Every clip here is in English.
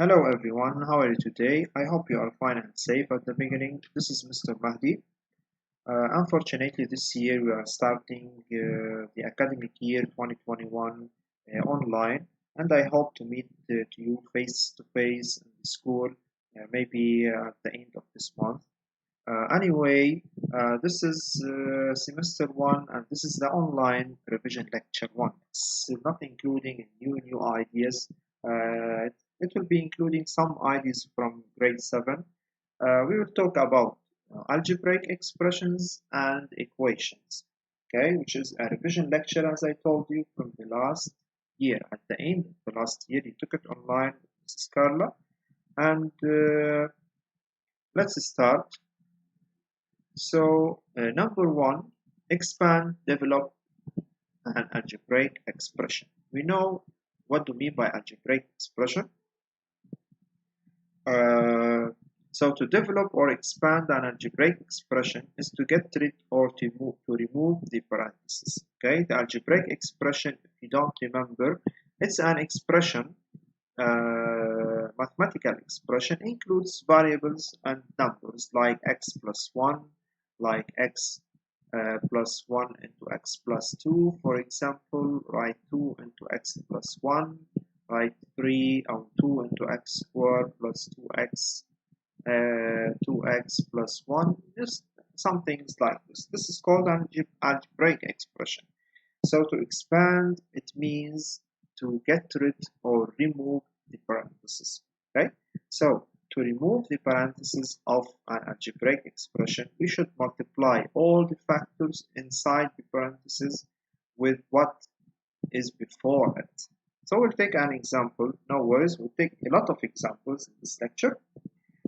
Hello everyone, how are you today? I hope you are fine and safe at the beginning. This is Mr. Mahdi. Unfortunately, this year we are starting the academic year 2021 online, and I hope to meet to you face to face in the school, maybe at the end of this month. Anyway, this is semester one, and this is the online revision lecture one. It's not including new ideas. It will be including some ideas from grade 7. We will talk about algebraic expressions and equations, okay, which is a revision lecture, as I told you, from the last year. At the end of the last year, you took it online with Mrs. Carla, and let's start. So, number one, expand, develop an algebraic expression. We know what do we mean by algebraic expression. So to develop or expand an algebraic expression is to get rid or to remove the parentheses. Okay, the algebraic expression, if you don't remember, it's an expression, mathematical expression, includes variables and numbers like x plus 1, like x plus 1 into x plus 2, for example, write 2 into x plus 1, write 3 or 2 into x squared plus 2x 2x plus 1, just some things like this. This is called an algebraic expression. So to expand, it means to get rid or remove the parentheses. Okay, so to remove the parentheses of an algebraic expression, we should multiply all the factors inside the parentheses with what is before it. So we'll take an example. No worries, we'll take a lot of examples in this lecture.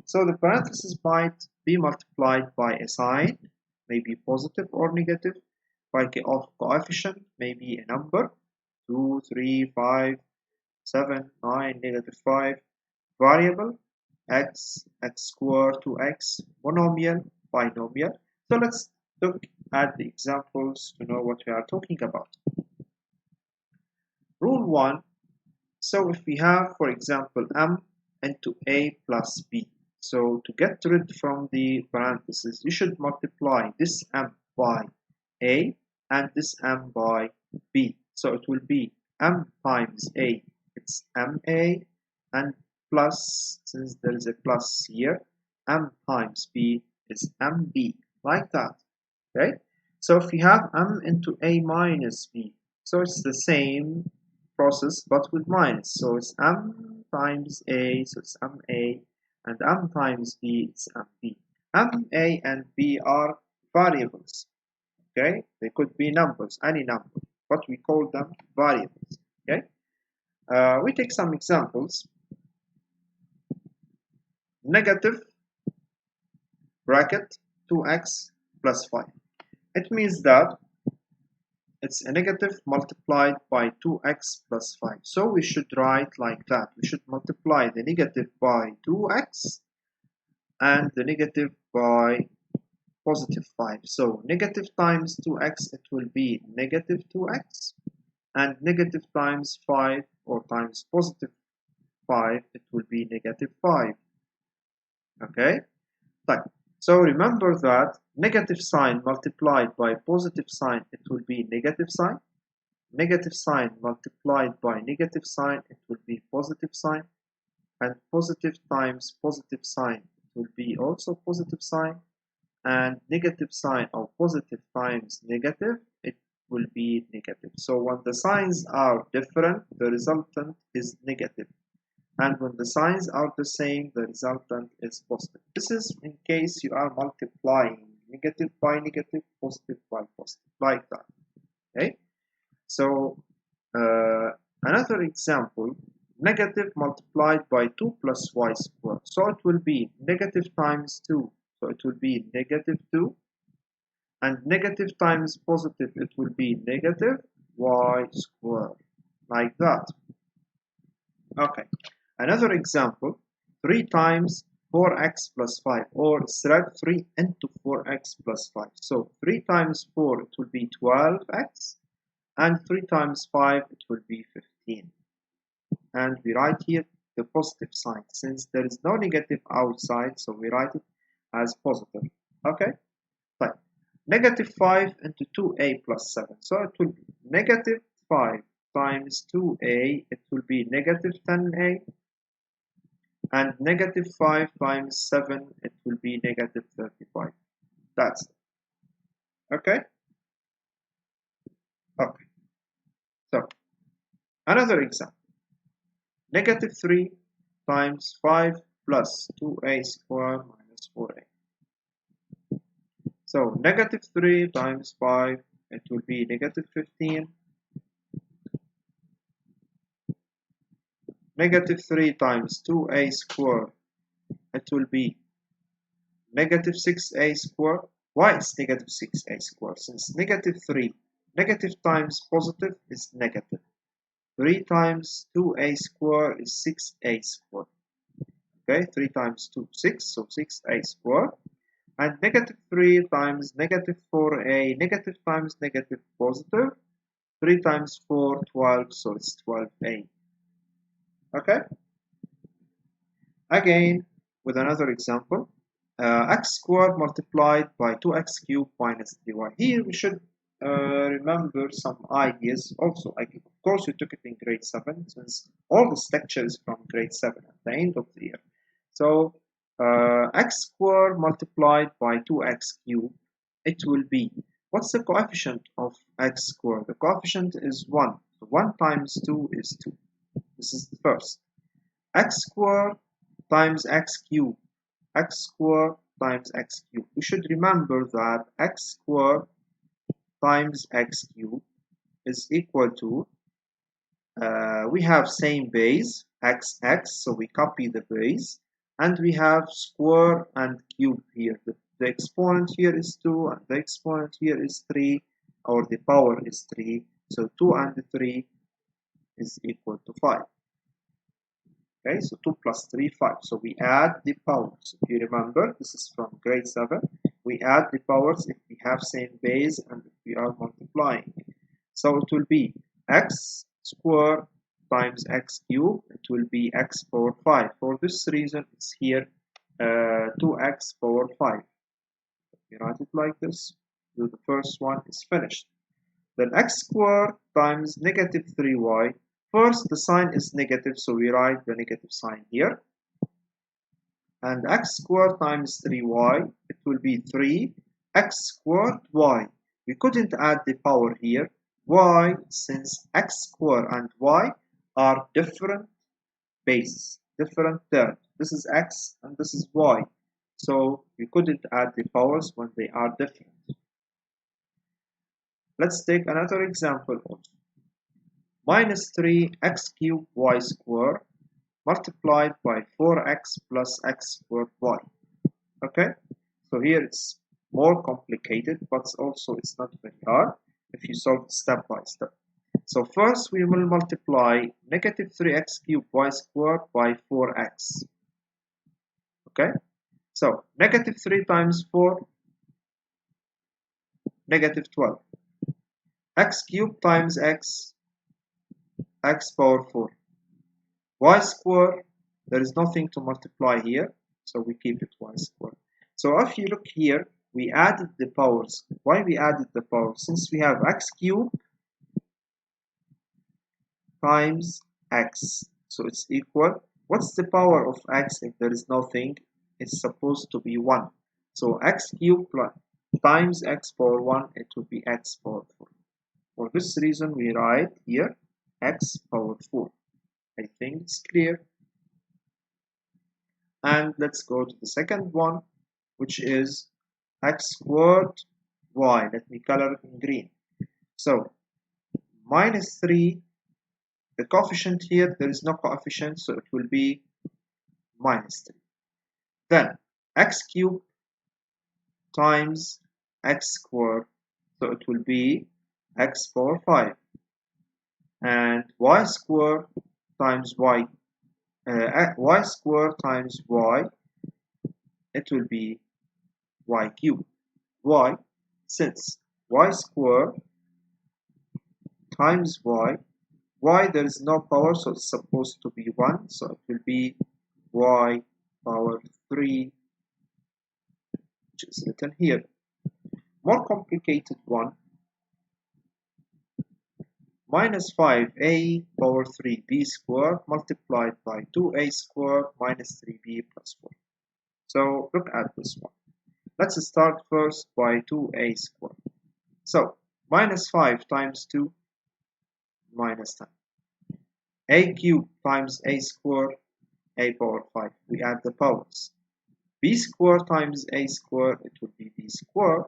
So the parentheses might be multiplied by a sign, maybe positive or negative, by a coefficient, maybe a number, 2, 3, 5, 7, 9, negative 5, variable, x, x squared, 2x, monomial, binomial. So let's look at the examples to know what we are talking about. Rule 1. So if we have, for example, m into a plus b. So to get rid from the parentheses, you should multiply this m by a and this m by b. So it will be m times a, it's ma, and plus, since there is a plus here, m times b is mb, like that. Okay? So if we have m into a minus b, so it's the same process but with minus. So it's m times a, so it's ma, and m times b, it's mb. M, a, and b are variables. Okay, they could be numbers, any number, but we call them variables. Okay, we take some examples. Negative bracket 2x plus 5. It means that it's a negative multiplied by 2x plus 5. So we should write like that. We should multiply the negative by 2x and the negative by positive 5. So negative times 2x, it will be negative 2x, and negative times 5 or times positive 5, it will be negative 5. Okay? So remember that negative sign multiplied by positive sign, it will be negative sign. Negative sign multiplied by negative sign, it will be positive sign. And positive times positive sign, it will be also positive sign. And negative sign or positive times negative, it will be negative. So when the signs are different, the resultant is negative. And when the signs are the same, the resultant is positive. This is in case you are multiplying negative by negative, positive by positive, like that. Okay? So another example, negative multiplied by 2 plus y squared. So it will be negative times 2. So it will be negative 2. And negative times positive, it will be negative y squared, like that. Okay. Another example, 3 times 4x plus 5, or instead 3 into 4x plus 5. So 3 times 4, it will be 12x, and 3 times 5, it will be 15. And we write here the positive sign. Since there is no negative outside, so we write it as positive. Okay, fine. Negative 5 into 2a plus 7. So it will be negative 5 times 2a, it will be negative 10a. And negative 5 times 7, it will be negative 35. That's it. Okay? Okay. So, another example. Negative 3 times 5 plus 2a squared minus 4a. So, negative 3 times 5, it will be negative 15. Negative 3 times 2a squared, it will be negative 6a squared. Why is negative 6a squared? Since negative 3, negative times positive is negative. 3 times 2a squared is 6a squared. Okay, 3 times 2, 6, so 6a squared. And negative 3 times negative 4a, negative times negative positive. 3 times 4, 12, so it's 12a. Okay? Again, with another example. X squared multiplied by 2x cubed minus 3y. Here we should remember some ideas also. Of course, we took it in grade 7 since all this lecture is from grade 7 at the end of the year. So x squared multiplied by 2x cubed, it will be, what's the coefficient of x squared? The coefficient is 1. So 1 times 2 is 2. This is the first. X squared times x cubed. X squared times x cubed. We should remember that x squared times x cubed is equal to, we have same base, x, so we copy the base, and we have square and cube here. The exponent here is 2, and the exponent here is 3, or the power is 3, so 2 and 3 is equal to 5. Okay, so 2 plus 3, 5. So we add the powers. If you remember, this is from grade 7. We add the powers if we have same base and if we are multiplying. So it will be x squared times x cubed. It will be x power 5. For this reason, it's here 2x power 5. If you write it like this, the first one is finished. Then x squared times negative 3y. First, the sign is negative, so we write the negative sign here. And x squared times 3y, it will be 3 x squared y. We couldn't add the power here. Why? Since x squared and y are different bases, different terms. This is x and this is y. So we couldn't add the powers when they are different. Let's take another example also. Minus 3x cubed y squared multiplied by 4x plus x squared y. Okay, so here it's more complicated, but also it's not very hard if you solve step by step. So first we will multiply negative 3x cubed y squared by 4x. Okay, so negative 3 times 4, negative 12. X cubed times x, x power 4. Y squared, there is nothing to multiply here, so we keep it y squared. So if you look here, we added the powers. Why we added the powers? Since we have x cubed times x, so it's equal. What's the power of x if there is nothing? It's supposed to be 1. So x cubed times x power 1, it will be x power 4. For this reason, we write here x power 4. I think it's clear. And let's go to the second one, which is x squared y. Let me color it in green. So minus 3, the coefficient here, there is no coefficient, so it will be minus 3. Then x cubed times x squared, so it will be x power 5. And y squared times y, y squared times y, it will be y cubed. Why? Since y squared times y y there is no power, so it's supposed to be 1, so it will be y power 3, which is written here. More complicated one, minus 5a power 3b squared multiplied by 2a squared minus 3b plus 4. So look at this one. Let's start first by 2a squared. So minus 5 times 2 minus 10. A cubed times a squared, a power 5. We add the powers. B squared times a squared, it will be b squared.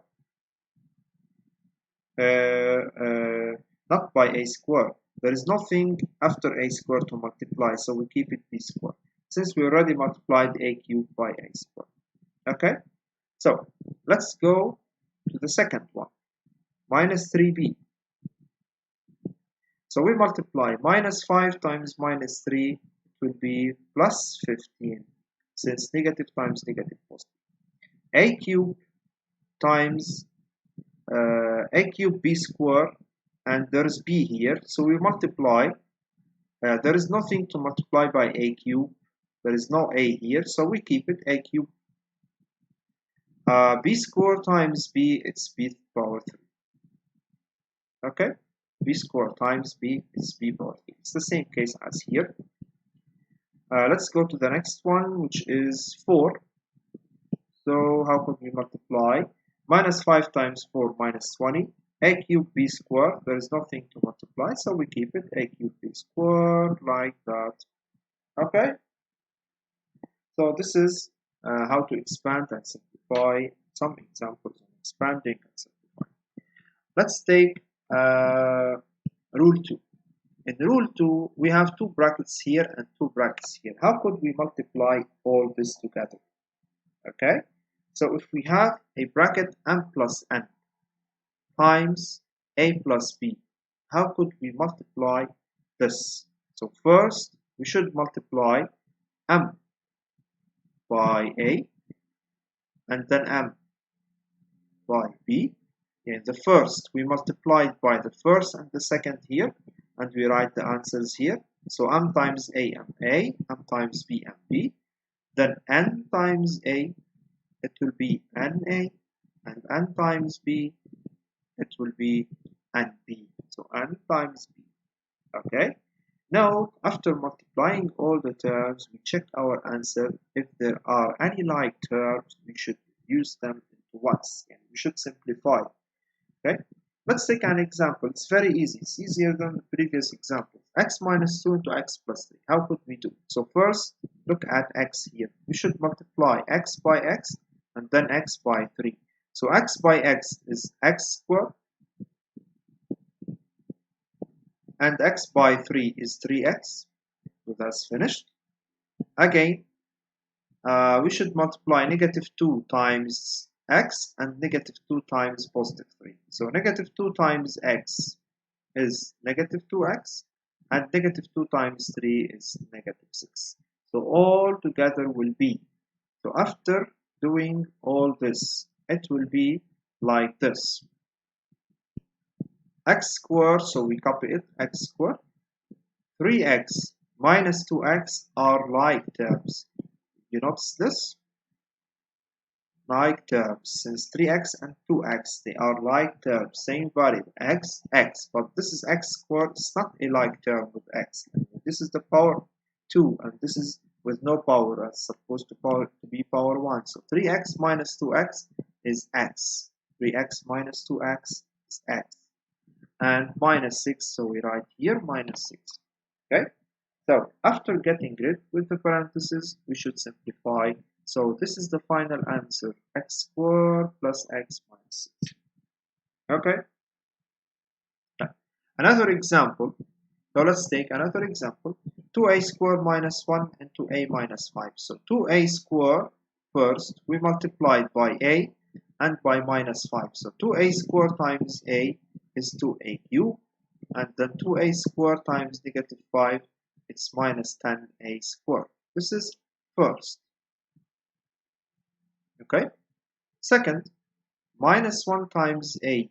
Not by a squared. There is nothing after a squared to multiply, so we keep it b squared. Since we already multiplied a cubed by a squared. Okay? So let's go to the second one. Minus 3b. So we multiply minus 5 times minus 3, it will be plus 15, since negative times negative positive. A cubed times a cubed b squared, and there is b here, so we multiply. There is nothing to multiply by a cubed. There is no a here, so we keep it a cubed. B squared times b, it's b power 3. Okay? B squared times b is b power 3. It's the same case as here. Let's go to the next one, which is 4. So how could we multiply? Minus 5 times 4 minus 20. A cubed b squared. There is nothing to multiply, so we keep it a cubed b squared like that. Okay? So this is how to expand and simplify. Some examples on expanding and simplifying. Let's take rule 2. In rule 2, we have 2 brackets here and 2 brackets here. How could we multiply all this together? Okay, so if we have a bracket m plus n times a plus b, how could we multiply this? So first, we should multiply m by a and then m by b. In the first, we multiplied by the first and the second here, and we write the answers here. So m times a, m times b, m b. Then n times a, it will be na, and n times b, it will be nb. So n times b. Okay. Now, after multiplying all the terms, we check our answer. If there are any like terms, we should use them into ones, and we should simplify. Okay, let's take an example. It's very easy. It's easier than the previous example. X minus 2 into x plus 3. How could we do? So first, look at x here. We should multiply x by x and then x by 3. So x by x is x squared, and x by 3 is 3x. So that's finished. Again, we should multiply negative 2 times x and negative 2 times positive 3. So negative 2 times x is negative 2x, and negative 2 times 3 is negative 6. So all together will be, so after doing all this, it will be like this. X squared, so we copy it, x squared. 3x minus 2x are like terms. You notice this? Like terms, since 3x and 2x, they are like terms, same value, x, x, but this is x squared, it's not a like term with x. This is the power 2, and this is with no power, it's supposed to be power 1. So 3x minus 2x is x, 3x minus 2x is x, and minus 6, so we write here minus 6. Okay, so after getting rid with the parentheses, we should simplify. So this is the final answer, x squared plus x minus 6. Okay. Another example. So let's take another example. 2a squared minus 1 into a minus 5. So 2a squared, first we multiplied by a and by minus 5. So 2a squared times a is 2a cubed, and then 2a squared times negative 5, it's minus 10a squared. This is first. Okay. Second, minus 1 times a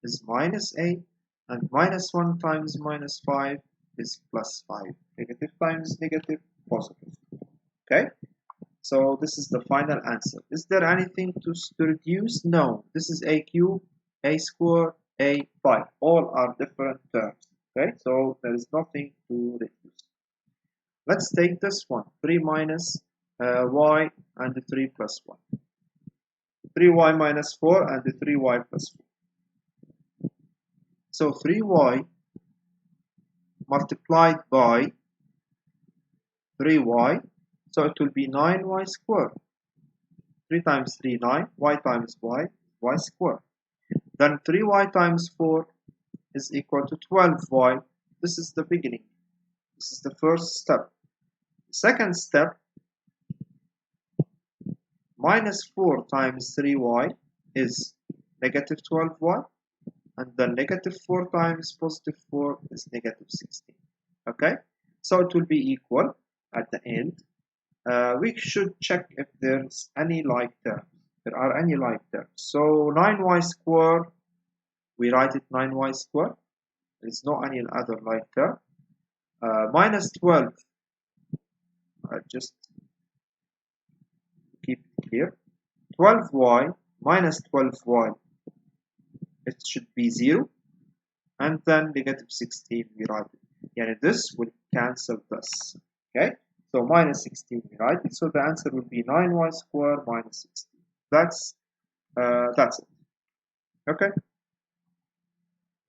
is minus a, and minus 1 times minus 5 is plus 5. Negative times negative, positive. Okay, so this is the final answer. Is there anything to reduce? No. This is a cube, a square, a 5. All are different terms. Okay, so there is nothing to reduce. Let's take this one, 3 minus y and 3 plus 1. 3y minus 4 and 3y plus 4. So 3y multiplied by 3y, so it will be 9y squared. 3 times 3, 9, y times y, y squared. Then 3y times 4 is equal to 12y. This is the beginning. This is the first step. The second step, minus 4 times 3y is negative 12y. And then negative 4 times positive 4 is negative 16. Okay, so it will be equal at the end. We should check if there's any like terms. There are any like terms. So 9y squared, we write it 9y squared. There is no any other like term. Minus 12, just keep it here. 12y minus 12y, it should be 0. And then negative 16, we write it. And this will cancel this. Okay, so minus 16, we write it. So the answer will be 9y squared minus 16. That's it. Okay.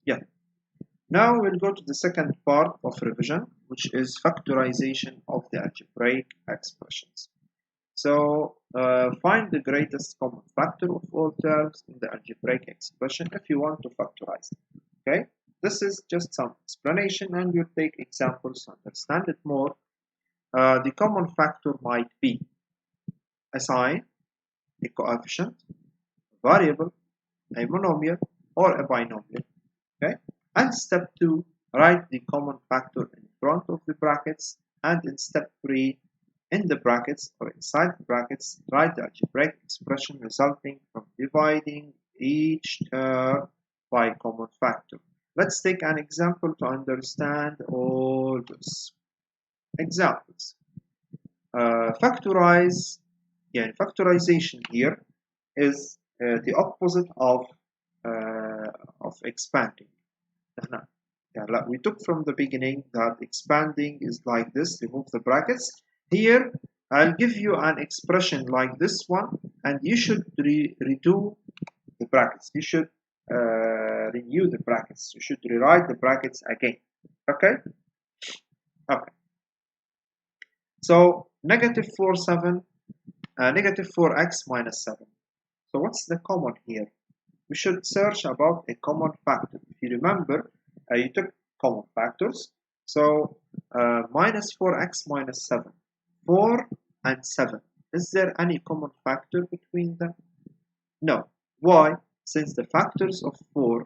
Yeah. Now we'll go to the second part of revision, which is factorization of the algebraic expressions. So find the greatest common factor of all terms in the algebraic expression if you want to factorize it. Okay, this is just some explanation, and we'll take examples to understand it more. The common factor might be a sign, a coefficient, a variable, a monomial, or a binomial. Okay, and step 2, write the common factor in front of the brackets, and in step 3, in the brackets or inside the brackets, write the algebraic expression resulting from dividing each term by common factor. Let's take an example to understand all this. Examples. Factorization here is the opposite of expanding. We took from the beginning that expanding is like this, remove the brackets. Here, I'll give you an expression like this one, and you should redo the brackets. You should renew the brackets. You should rewrite the brackets again. Okay? Okay. So, negative 4x minus 7. So, what's the common here? We should search about a common factor. If you remember, you took common factors. So, minus 4x minus 7. 4 and 7. Is there any common factor between them? No. Why? Since the factors of 4,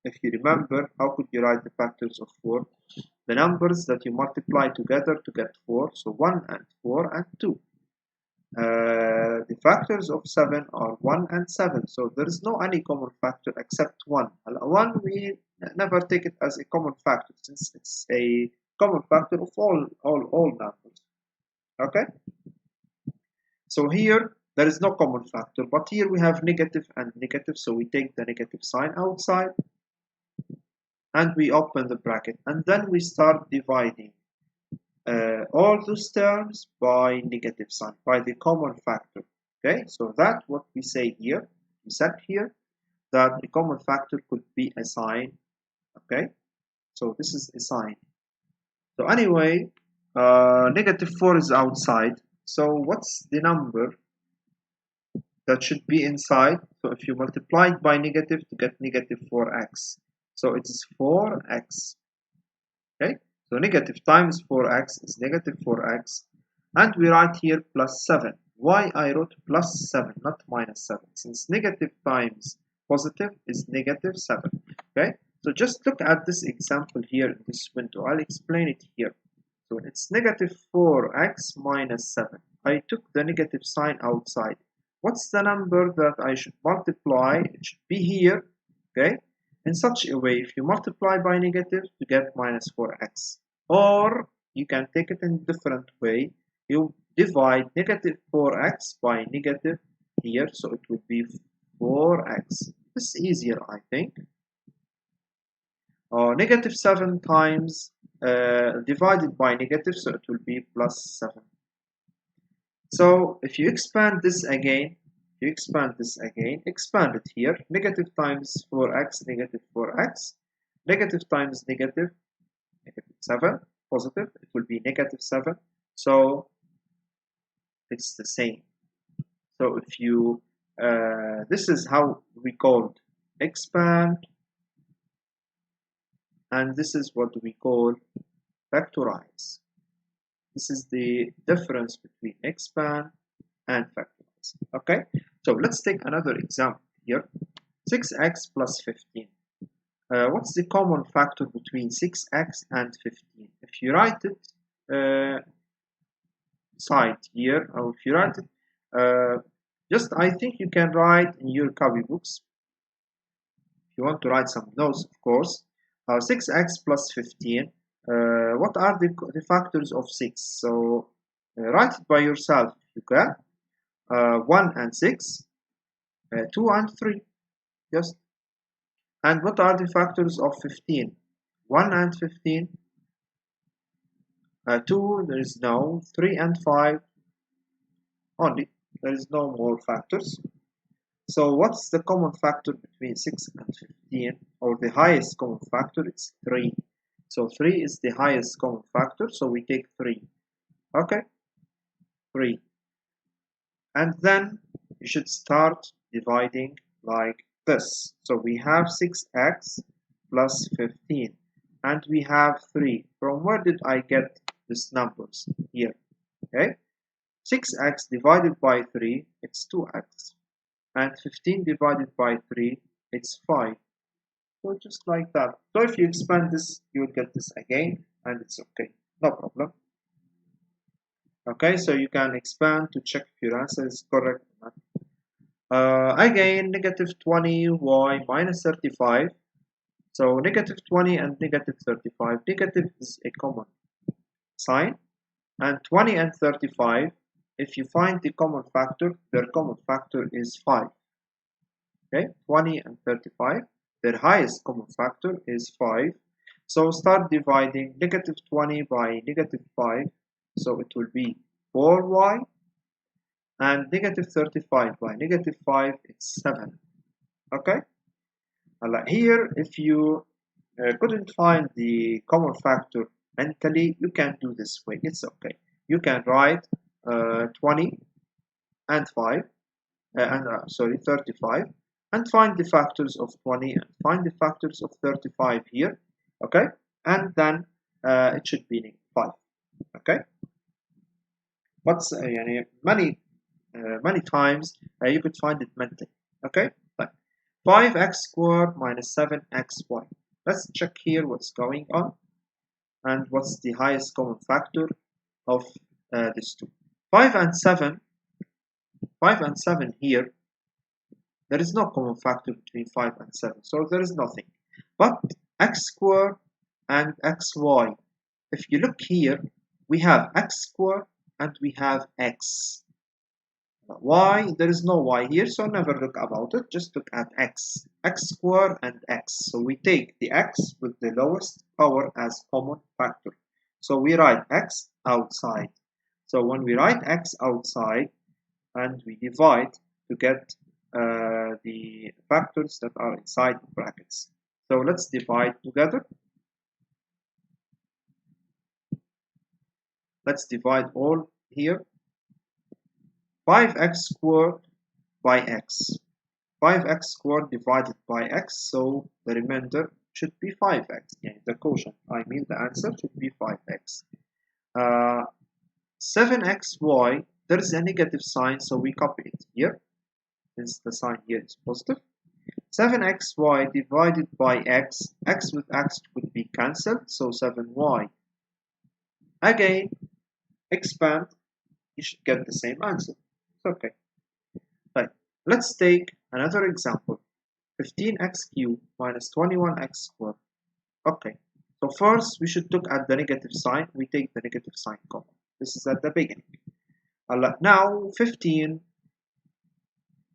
if you remember, how could you write the factors of 4? The numbers that you multiply together to get 4. So 1 and 4 and 2. The factors of 7 are 1 and 7. So there is no any common factor except 1. 1 we never take it as a common factor since it's a common factor of all numbers. Okay, so here there is no common factor, but here we have negative and negative, so we take the negative sign outside and we open the bracket, and then we start dividing all those terms by negative sign, by the common factor. Okay, so that's what we say here. We said here that the common factor could be a sign. Okay, so this is a sign. So anyway, negative 4 is outside. So what's the number that should be inside? So if you multiply it by negative to get negative 4x. So it is 4x. Okay, so negative times 4x is negative 4x. And we write here plus 7. Why I wrote plus 7, not minus 7? Since negative times positive is negative 7. Okay, so just look at this example here in this window. I'll explain it here. So it's negative 4x minus 7. I took the negative sign outside. What's the number that I should multiply? It should be here, okay? In such a way, if you multiply by negative, you get minus 4x. Or you can take it in a different way. You divide negative 4x by negative here, so it will be 4x. This is easier, I think. Or negative 7 times divided by negative, so it will be plus 7. So if you expand this again, expand it here, negative times 4x, negative 4x, negative times negative, negative 7, positive, it will be negative 7. So it's the same. So if you, this is how we called expand, and this is what we call factorize. This is the difference between expand and factorize. Okay, so let's take another example here. 6x plus 15. What's the common factor between 6x and 15? If you write it side here, or if you write it, just I think you can write in your copybooks. If you want to write some notes, of course. 6x plus 15. What are the factors of 6? So write it by yourself if you can. 1 and 6, 2 and 3. Just. And what are the factors of 15? 1 and 15. 2, there is no. 3 and 5. Only. There is no more factors. So what's the common factor between 6 and 15? Or the highest common factor? It's 3. So 3 is the highest common factor, so we take 3. Okay, 3. And then you should start dividing like this. So we have 6x plus 15, and we have 3. From where did I get these numbers? Here. Okay, 6x divided by 3, it's 2x. And 15 divided by 3, it's 5. So just like that. So if you expand this, you will get this again, and it's okay, no problem. Okay, so you can expand to check if your answer is correct or not. Again, negative 20y minus 35. So negative 20 and negative 35. Negative is a common sign, and 20 and 35, if you find the common factor, their common factor is 5. Okay, 20 and 35. Their highest common factor is 5. So start dividing negative 20 by negative 5. So it will be 4y. And negative 35 by negative 5, it's 7. Okay? Here, if you couldn't find the common factor mentally, you can do this way. It's okay. You can write 20 and 5, sorry, 35. And find the factors of 20 and find the factors of 35 here, okay? And then it should be 5, okay? But many times you could find it mentally, okay? 5x squared minus 7xy. Let's check here what's going on and what's the highest common factor of these two. 5 and 7 here. There is no common factor between 5 and 7, so there is nothing. But x squared and xy, if you look here, we have x squared and we have x. Y, there is no y here, so never look about it, just look at x. X squared and x. So we take the x with the lowest power as common factor. So we write x outside. So when we write x outside and we divide to get the factors that are inside the brackets. So let's divide together. Let's divide all here. 5x squared by x. 5x squared divided by x, so the remainder should be 5x. Yeah, the quotient, I mean the answer should be 5x. 7xy, there is a negative sign, so we copy it here. Since the sign here is positive. 7xy divided by x, x with x would be cancelled, so 7y. Again, expand, you should get the same answer. It's okay. Right. Let's take another example. 15x cubed minus 21x squared. Okay, So first we should look at the negative sign. We take the negative sign common. This is at the beginning. Now 15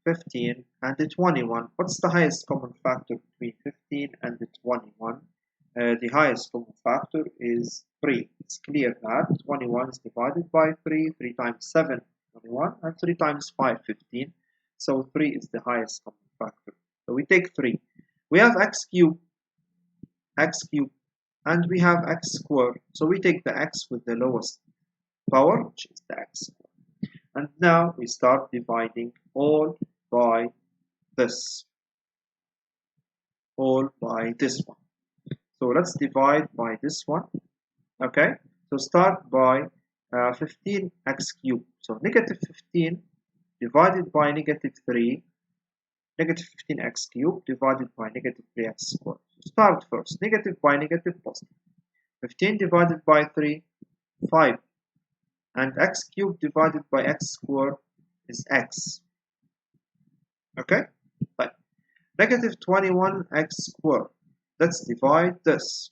and the 21. What's the highest common factor between 15 and the 21? The highest common factor is 3. It's clear that 21 is divided by 3. 3 times 7, 21, and 3 times 5, 15. So 3 is the highest common factor. So we take 3. We have x cubed, and we have x squared. So we take the x with the lowest power, which is the x squared. And now we start dividing all by this. All by this one. So let's divide by this one. Okay, so start by 15x cubed. So negative 15 divided by negative 3, negative 15x cubed divided by negative 3x squared. So start first, negative by negative positive. 15 divided by 3, 5. And x cubed divided by x squared is x. Okay, right. Negative 21x squared. Let's divide this.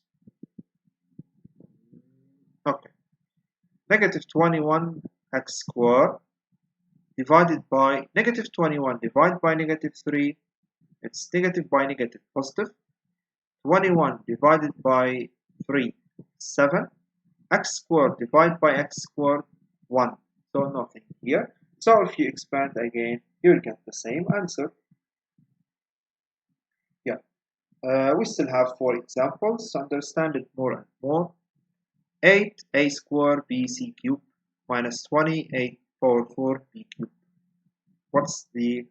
Okay. Negative 21x squared divided by negative 21 divided by negative 3. It's negative by negative positive. 21 divided by 3, 7. X squared divided by x squared, 1. So nothing here. So if you expand again, you will get the same answer. Yeah. We still have 4 examples. Understand it more and more. 8a squared bc cubed minus 28 power 4 b cubed. What's the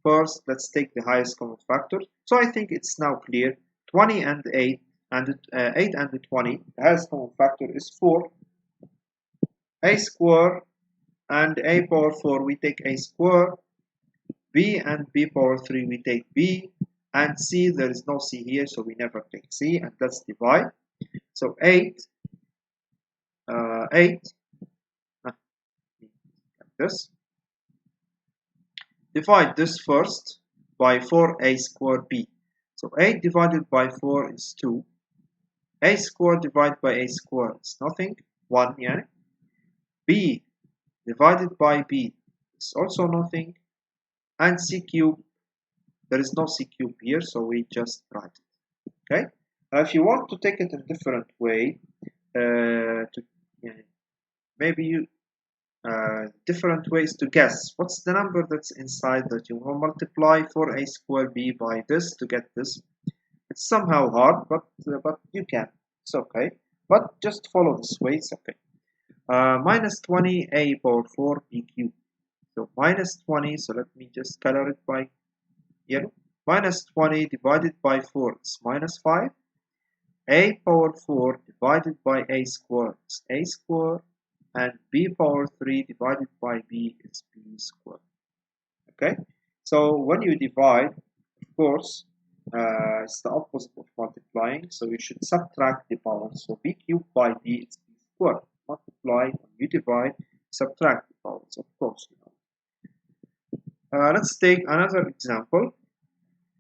first? Let's take the highest common factor. So I think it's now clear. 20 and 8 and 8 and 20. The highest common factor is 4. A squared and a power 4. We take a squared. B and b power 3. We take b. And c, there is no c here, so we never take c. And let's divide. So 8. 8. This. Divide this first by 4a squared b. So 8 divided by 4 is 2. A squared divided by a squared is nothing. 1, yeah. B divided by b is also nothing. And c cubed, there is no c cubed here, so we just write it. Okay. If you want to take it a different way, maybe you different ways to guess what's the number that's inside that you will multiply 4a squared b by this to get this. It's somehow hard, but you can. It's okay. But just follow this way. It's okay. Minus 20a power 4 b cubed. So minus 20. So let me just color it by yellow. Minus 20 divided by 4 is minus 5. A power 4 divided by a squared is a squared. And b power 3 divided by b is b squared. Okay, so when you divide, of course, it's the opposite of multiplying, so you should subtract the powers. So b cubed by b is b squared. Multiply, when you divide, subtract the powers, of course. Let's take another example.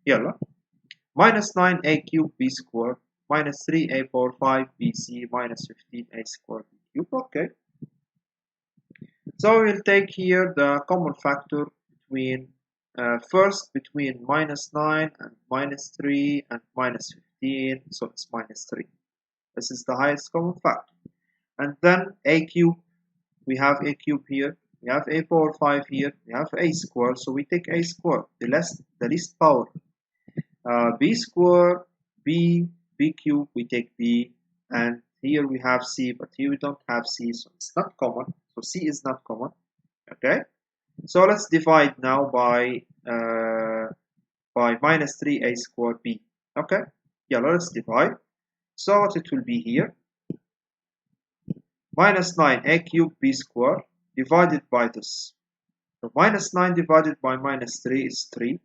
Yalla. Minus 9a cubed b squared minus 3a power 5 bc minus 15a squared b cubed. Okay. So we'll take here the common factor between first between minus 9 and minus 3 and minus 15, so it's minus 3. This is the highest common factor. And then a cube, we have a cube here, we have a power 5 here, we have a squared, so we take a squared, the least power. B squared, b cube, we take b, and here we have c, but here we don't have c, so it's not common. So c is not common. Okay, so let's divide now by minus 3a squared b. Okay, yeah, let's divide. So what it will be here, minus 9a cubed b squared divided by this. So minus 9 divided by minus 3 is 3.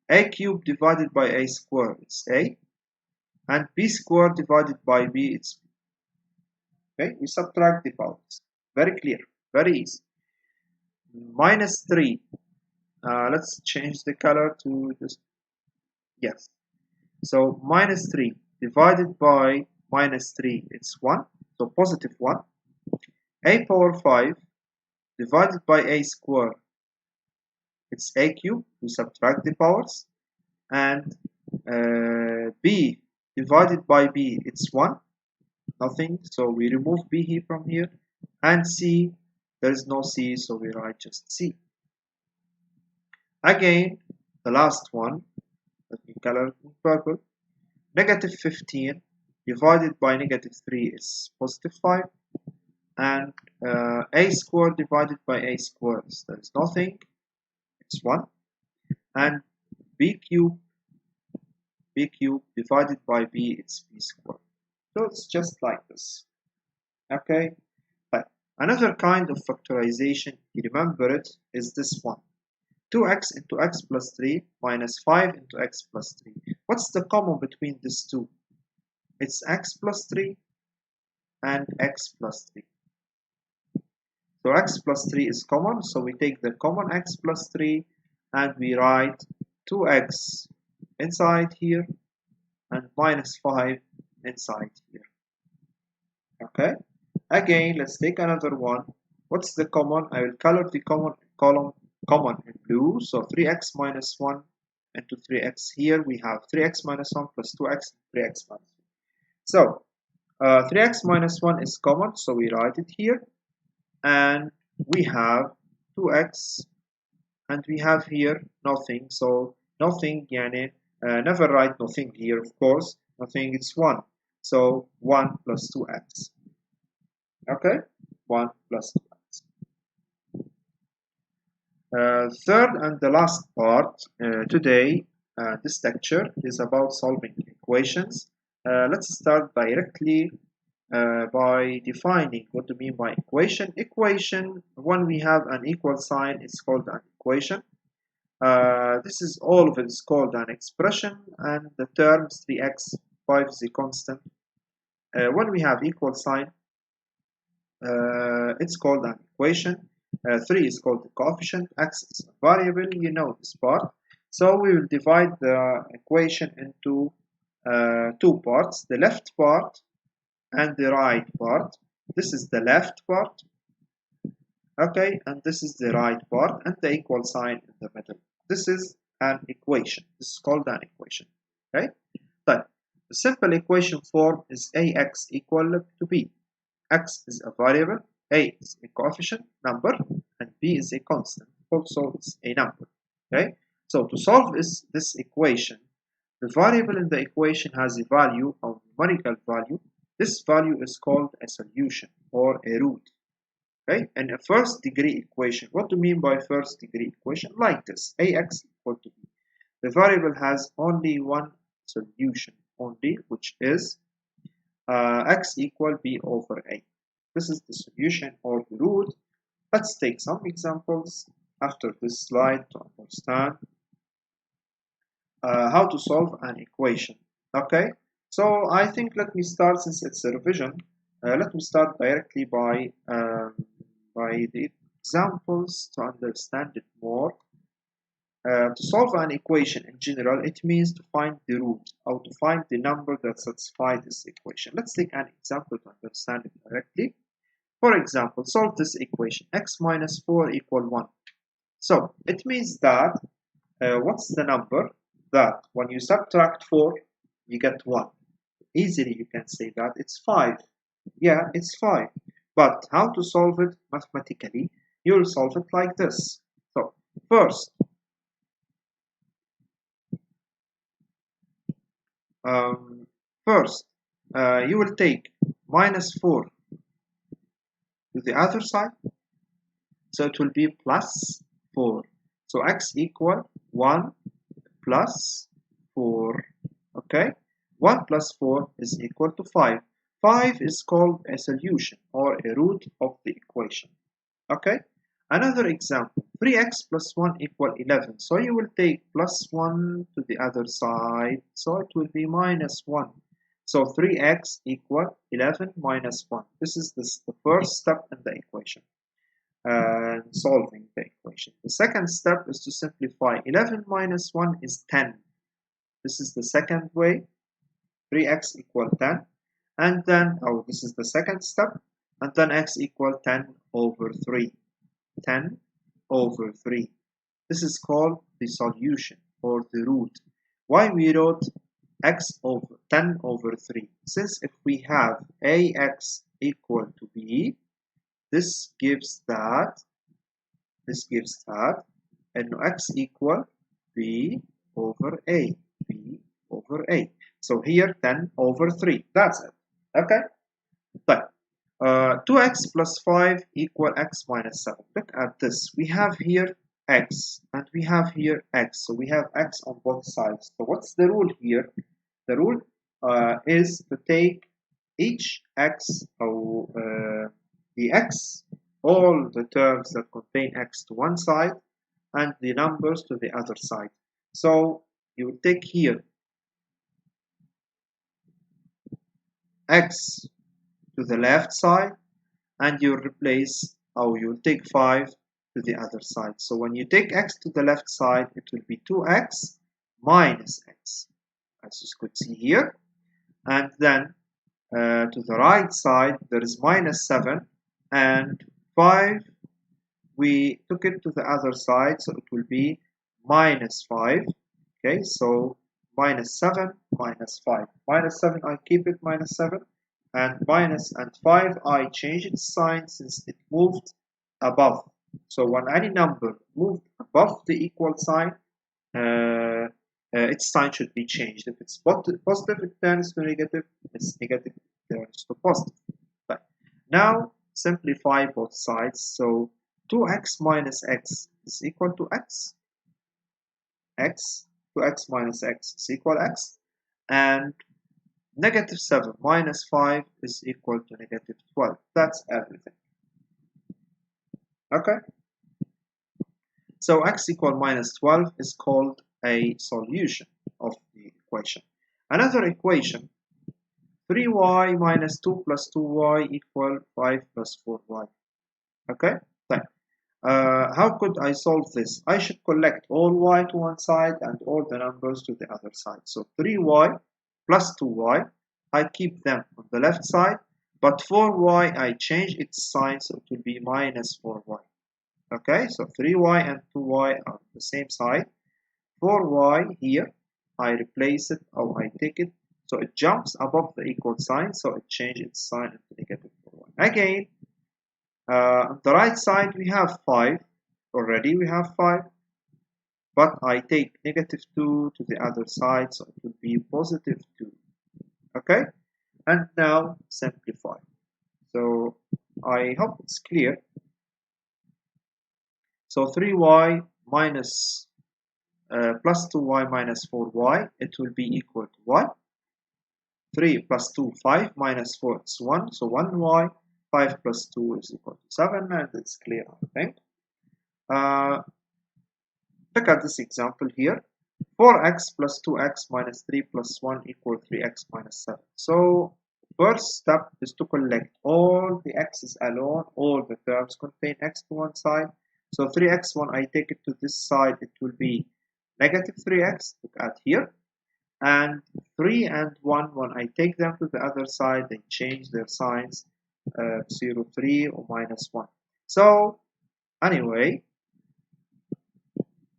A cubed divided by a squared is a. And b squared divided by b is b. Okay, we subtract the powers. Very clear, very easy. Minus 3. Let's change the color to this. Yes. So minus 3 divided by minus 3, it's 1, so positive 1. A power 5 divided by a square, it's a cube, we subtract the powers. And b divided by b, it's 1, nothing, so we remove b here from here. And c, there is no c, so we write just c. Again, the last one, let me color it in purple. Negative 15 divided by negative 3 is positive 5. And a squared divided by a squared, there is nothing, it's 1. And b cube divided by b, it's b squared. So it's just like this. Okay. But another kind of factorization, you remember it, is this one. 2x into x plus 3 minus 5 into x plus 3. What's the common between these two? It's x plus 3 and x plus 3. So x plus 3 is common, so we take the common x plus 3 and we write 2x inside here and minus 5 inside here. Okay. Again, let's take another one. What's the common? I will color the common in blue. So 3x minus 1 into 3x. Here we have 3x minus 1 plus 2x, 3x minus 1. So 3x minus 1 is common, so we write it here. And we have 2x, and we have here nothing. So nothing, never write nothing here, of course. Nothing, it's 1. So 1 plus 2x. Okay, 1 plus 2x. Third and the last part today, this lecture is about solving equations. Let's start directly by defining what do we mean by equation. Equation, when we have an equal sign, it's called an equation. This is all of it is called an expression, and the terms 3x, 5 is a constant. When we have equal sign, it's called an equation. 3 is called the coefficient, x is a variable, you know this part. So we will divide the equation into two parts, the left part and the right part. This is the left part, okay, and this is the right part, and the equal sign in the middle. This is an equation. This is called an equation. Okay, but the simple equation form is ax equal to b. X is a variable, a is a coefficient number, and b is a constant, also it's a number. Okay, so to solve this equation, the variable in the equation has a value, a numerical value. This value is called a solution or a root. Okay, and a first degree equation. What do you mean by first degree equation? Like this, ax equal to b. The variable has only one solution, only, which is x equal b over a. This is the solution or the root. Let's take some examples after this slide to understand how to solve an equation. Okay, so I think let me start, since it's a revision, let me start directly by the examples to understand it more. To solve an equation in general, it means to find the root or to find the number that satisfies this equation. Let's take an example to understand it directly. For example, solve this equation, x minus 4 equal 1. So it means that what's the number that when you subtract 4 you get 1? Easily you can say that it's 5. Yeah, it's 5. But how to solve it mathematically? You'll solve it like this. So first, you will take minus 4 to the other side, so it will be plus 4. So x equal 1 plus 4. Okay, 1 plus 4 is equal to 5. 5 is called a solution or a root of the equation. Okay, another example, 3x plus 1 equal 11. So you will take plus 1 to the other side, so it will be minus 1. So 3x equal 11 minus 1. This is the first step in the equation, solving the equation. The second step is to simplify. 11 minus 1 is 10. This is the second way. 3x equal 10. and then, oh, this is the second step, and then x equal 10 over 3. 10 over 3. This is called the solution or the root. Why we wrote x over 10 over 3? Since if we have ax equal to b, this gives that and x equal b over a. b over a. So here 10 over 3. That's it. Okay? But 2x plus 5 equal x minus 7. Look at this. We have here x and we have here x. So we have x on both sides. So what's the rule here? The rule is to take each x, or the x, all the terms that contain x to one side and the numbers to the other side. So you will take here x to the left side and you replace, or you'll take 5 to the other side. So when you take x to the left side, it will be 2x minus x, as you could see here. And then to the right side, there is minus 7 and 5. We took it to the other side, so it will be minus 5. Okay, so minus 7 minus 5. Minus 7, I keep it minus 7. And minus and 5, I change its sign since it moved above. So when any number moved above the equal sign, its sign should be changed. If it's positive, it turns to negative. If it's negative, it turns to positive. But now simplify both sides. So 2x minus x is equal to x. 2x minus x is equal to x. And negative 7 minus 5 is equal to negative 12. That's everything. Okay? So x equal minus 12 is called a solution of the equation. Another equation, 3y minus 2 plus 2y equal 5 plus 4y. Okay? How could I solve this? I should collect all y to one side and all the numbers to the other side. So 3y plus 2y, I keep them on the left side, but 4y, I change its sign, so it will be minus 4y. Okay, so 3y and 2y are the same side. 4y here, I replace it, or I take it, so it jumps above the equal sign, so it changes its sign into negative 4y. Again, on the right side, we have 5. Already we have 5. But I take negative 2 to the other side, so it will be positive 2. Okay? And now simplify. So I hope it's clear. So 3y minus plus 2y minus 4y, it will be equal to y. 3 plus 2, 5 minus 4 is 1, so 1y. 5 plus 2 is equal to 7, and it's clear, I think. Look at this example here. 4x plus 2x minus 3 plus 1 equal 3x minus 7. So first step is to collect all the x's alone, all the terms contain x to one side. So 3x, when I take it to this side, it will be negative 3x, look at here. And 3 and 1, when I take them to the other side, they change their signs, 0, 3 or minus 1. So anyway,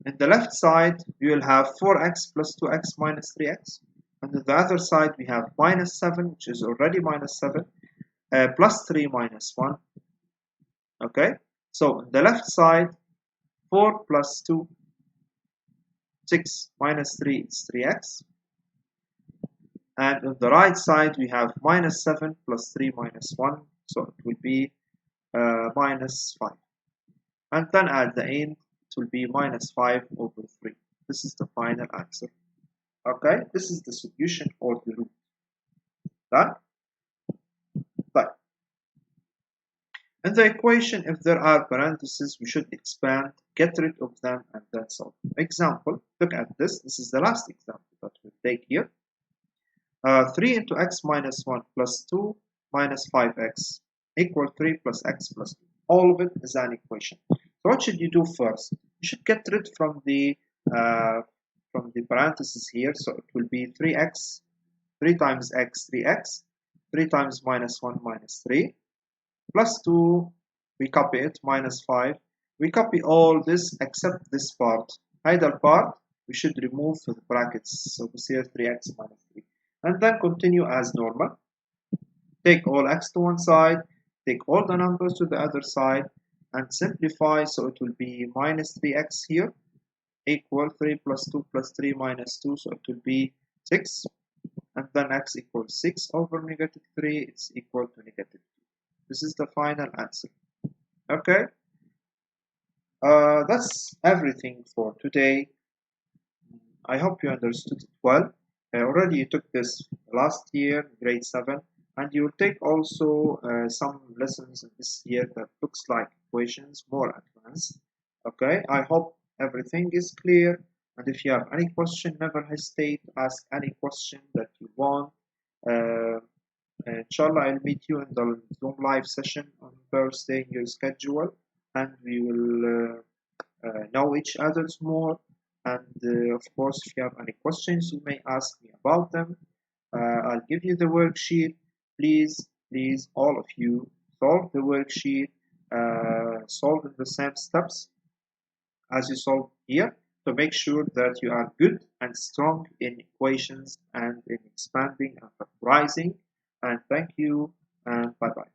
in the left side, we will have 4x plus 2x minus 3x. And on the other side, we have minus 7, which is already minus 7, plus 3 minus 1. Okay, so on the left side, 4 plus 2, 6 minus 3 is 3x. And on the right side, we have minus 7 plus 3 minus 1, so it will be minus 5. And then at the end, it will be minus 5 over 3. This is the final answer. Okay, this is the solution or the root. Done? But in the equation, if there are parentheses, we should expand, get rid of them, and then solve. Example, look at this. This is the last example that we'll take here. 3 into x minus 1 plus 2 minus 5x equal 3 plus x plus 2. All of it is an equation. So what should you do first? You should get rid from the parentheses here. So it will be 3x, 3 times x, 3x, 3 times minus 1 minus 3 plus 2, we copy it, minus 5. We copy all this except this part. Either part we should remove the brackets. So we say 3x minus 3. And then continue as normal. Take all x to one side, take all the numbers to the other side, and simplify. So it will be minus 3x here equal 3 plus 2 plus 3 minus 2. So it will be 6. And then x equals 6 over negative 3. It's equal to negative 2. This is the final answer. Okay. That's everything for today. I hope you understood it well. Already you took this last year, grade 7, and you will take also some lessons this year that looks like equations more advanced. Okay, I hope everything is clear, and if you have any question, never hesitate to ask any question that you want. Inshallah, I'll meet you in the Zoom live session on Thursday in your schedule, and we will know each other's more. And of course, if you have any questions, you may ask me about them. I'll give you the worksheet. Please, all of you, solve the worksheet, solve in the same steps as you solve here to make sure that you are good and strong in equations and in expanding and factorizing. And thank you, and bye-bye.